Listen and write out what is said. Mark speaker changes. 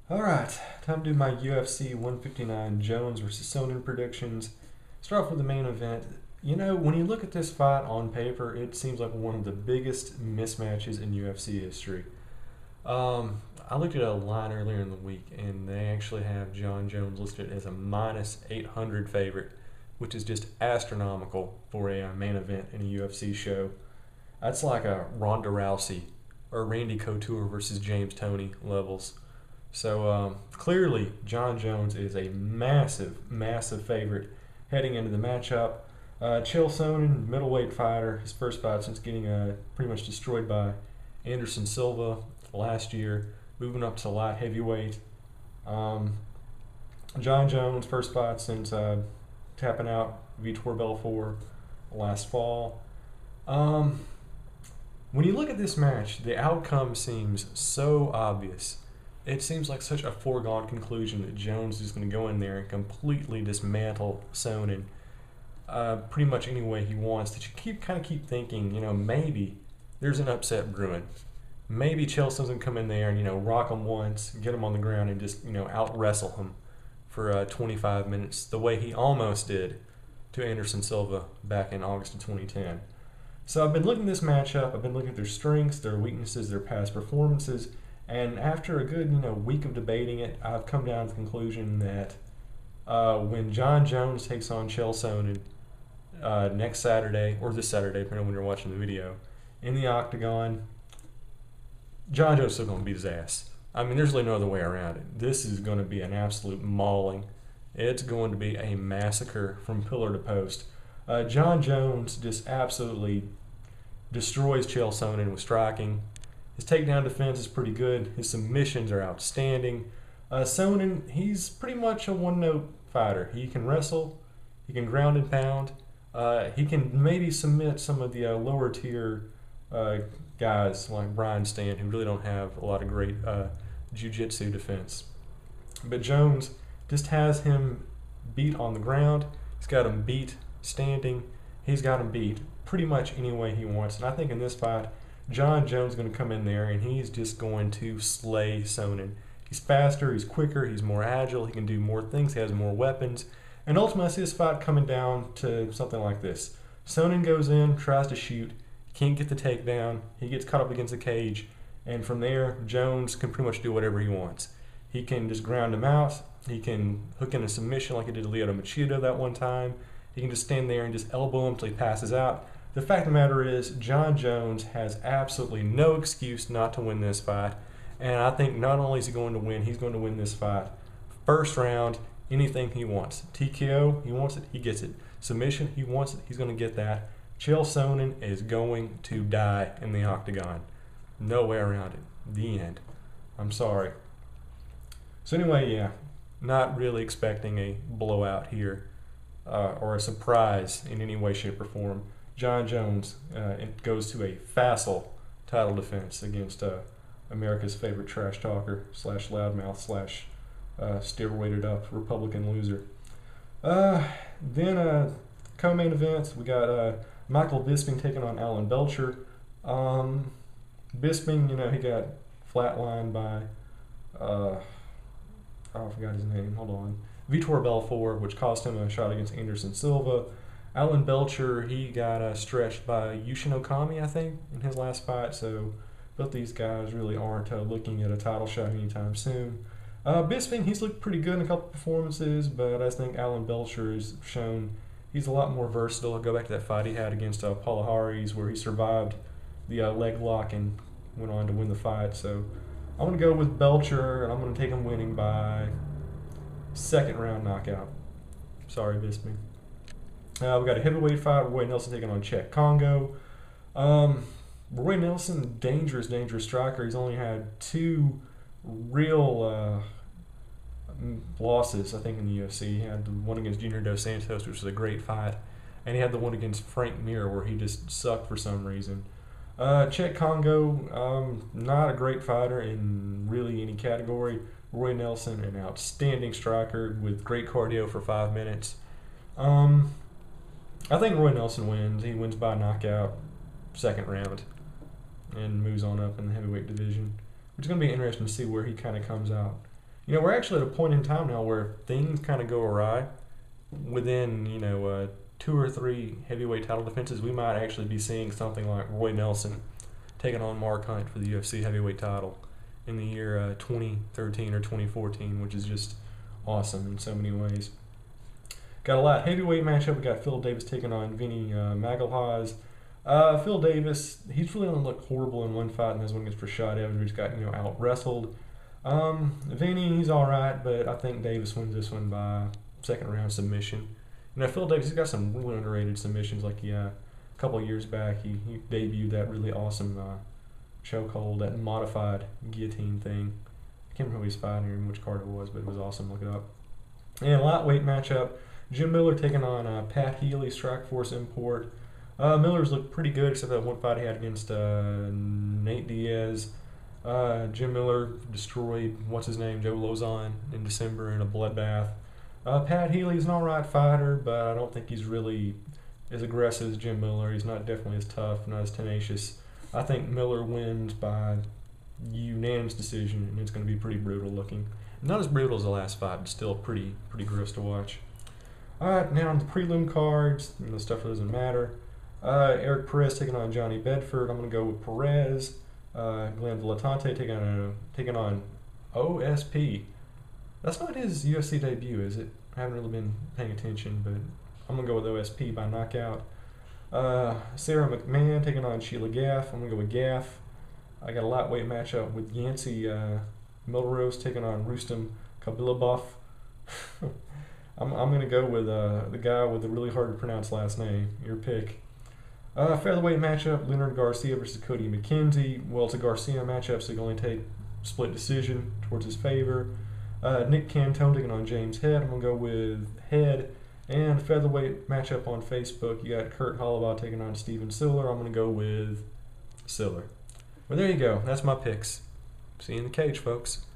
Speaker 1: Alright, time to do my UFC 159 Jones versus Sonnen predictions. Start off with the main event. You know, when you look at this fight on paper, it seems like one of the biggest mismatches in UFC history. I looked at a line earlier in the week, and they actually have John Jones listed as a minus 800 favorite, which is just astronomical for a main event in a UFC show. That's like a Ronda Rousey or Randy Couture versus James Toney levels. So clearly, John Jones is a massive, massive favorite heading into the matchup. Chael Sonnen, middleweight fighter, his first fight since getting pretty much destroyed by Anderson Silva last year, moving up to light heavyweight. Um, John Jones, first fight since tapping out Vitor Belfort last fall. Um, when you look at this match, the outcome seems so obvious. It seems like such a foregone conclusion that Jones is going to go in there and completely dismantle Sonnen pretty much any way he wants. That you kind of keep thinking, maybe there's an upset brewing. Maybe Chelsea's going to come in there and rock him once, get him on the ground, and just out wrestle him for 25 minutes, the way he almost did to Anderson Silva back in August of 2010. So I've been looking at this matchup. I've been looking at their strengths, their weaknesses, their past performances. And after a good, week of debating it, I've come down to the conclusion that when John Jones takes on Chael Sonnen next Saturday, or this Saturday, depending on when you're watching the video, in the Octagon, John Jones is still going to beat his ass. I mean, there's really no other way around it. This is going to be an absolute mauling. It's going to be a massacre from pillar to post. John Jones just absolutely destroys Chael Sonnen with striking. His takedown defense is pretty good. His submissions are outstanding. Sonnen, he's pretty much a one-note fighter. He can wrestle. He can ground and pound. He can maybe submit some of the lower-tier guys like Brian Stann, who really don't have a lot of great jiu-jitsu defense. But Jones just has him beat on the ground. He's got him beat standing. He's got him beat pretty much any way he wants. And I think in this fight, John Jones is going to come in there and he's just going to slay Sonnen. He's faster, he's quicker, he's more agile, he can do more things, he has more weapons. And ultimately, I see this fight coming down to something like this. Sonnen goes in, tries to shoot, can't get the takedown, he gets caught up against the cage, and from there, Jones can pretty much do whatever he wants. He can just ground him out, he can hook in a submission like he did to Lyoto Machida that one time, he can just stand there and just elbow him until he passes out. The fact of the matter is, John Jones has absolutely no excuse not to win this fight. And I think not only is he going to win, he's going to win this fight. First round, anything he wants. TKO, he wants it, he gets it. Submission, he wants it, he's going to get that. Chael Sonnen is going to die in the Octagon. No way around it. The end. I'm sorry. So anyway, yeah, not really expecting a blowout here or a surprise in any way, shape, or form. John Jones goes to a facile title defense against America's favorite trash talker slash loudmouth slash steroided up Republican loser. Then co-main events, we got Michael Bisping taking on Alan Belcher. Bisping, he got flatlined by I forgot his name. Hold on, Vitor Belfort, which cost him a shot against Anderson Silva. Alan Belcher, he got stretched by Yushin Okami, I think, in his last fight. So both these guys really aren't looking at a title shot anytime soon. Bisping, he's looked pretty good in a couple performances, but I think Alan Belcher has shown he's a lot more versatile. Go back to that fight he had against Paul Harris, where he survived the leg lock and went on to win the fight. So I'm going to go with Belcher, and I'm going to take him winning by second round knockout. Sorry, Bisping. We got a heavyweight fight. Roy Nelson taking on Chet Congo. Roy Nelson, dangerous striker. He's only had two real losses, I think, in the UFC. He had the one against Junior Dos Santos, which was a great fight, and he had the one against Frank Mir, where he just sucked for some reason. Chet Congo, not a great fighter in really any category. Roy Nelson, an outstanding striker with great cardio for 5 minutes. I think Roy Nelson wins. He wins by knockout, second round, and moves on up in the heavyweight division, which is going to be interesting to see where he kind of comes out. We're actually at a point in time now where things kind of go awry. Within, 2 or 3 heavyweight title defenses, we might actually be seeing something like Roy Nelson taking on Mark Hunt for the UFC heavyweight title in the year 2013 or 2014, which is just awesome in so many ways. Got a light heavyweight matchup. We got Phil Davis taking on Vinny Magalhaes. Phil Davis, he's really only looked horrible in one fight, and this one against Rashad Evans, where he's got out wrestled. Vinny, he's all right, but I think Davis wins this one by second round submission. Phil Davis, he's got some really underrated submissions. Like a couple of years back, he debuted that really awesome chokehold, that modified guillotine thing. I can't remember who he's fighting or which card it was, but it was awesome. Look it up. And lightweight matchup, Jim Miller taking on Pat Healy, Strikeforce import. Miller's looked pretty good, except that one fight he had against Nate Diaz. Jim Miller destroyed, Joe Lozon in December in a bloodbath. Pat Healy's an alright fighter, but I don't think he's really as aggressive as Jim Miller. He's not definitely as tough, not as tenacious. I think Miller wins by unanimous decision, and it's going to be pretty brutal looking. Not as brutal as the last fight, but still pretty gross to watch. Alright, now on the prelim cards, the stuff that doesn't matter. Eric Perez taking on Johnny Bedford. I'm going to go with Perez. Glenn Villatante taking on OSP. That's not his UFC debut, is it? I haven't really been paying attention, but I'm going to go with OSP by knockout. Sarah McMahon taking on Sheila Gaff. I'm going to go with Gaff. I got a lightweight matchup with Yancy Milrose taking on Rustam Kabilabov. I'm going to go with the guy with the really hard to pronounce last name. Your pick. Featherweight matchup, Leonard Garcia versus Cody McKenzie. Well, it's a Garcia matchup, so you can only take split decision towards his favor. Nick Cantone taking on James Head. I'm going to go with Head. And featherweight matchup on Facebook, you got Kurt Holloway taking on Steven Siller. I'm going to go with Siller. Well, there you go. That's my picks. See you in the cage, folks.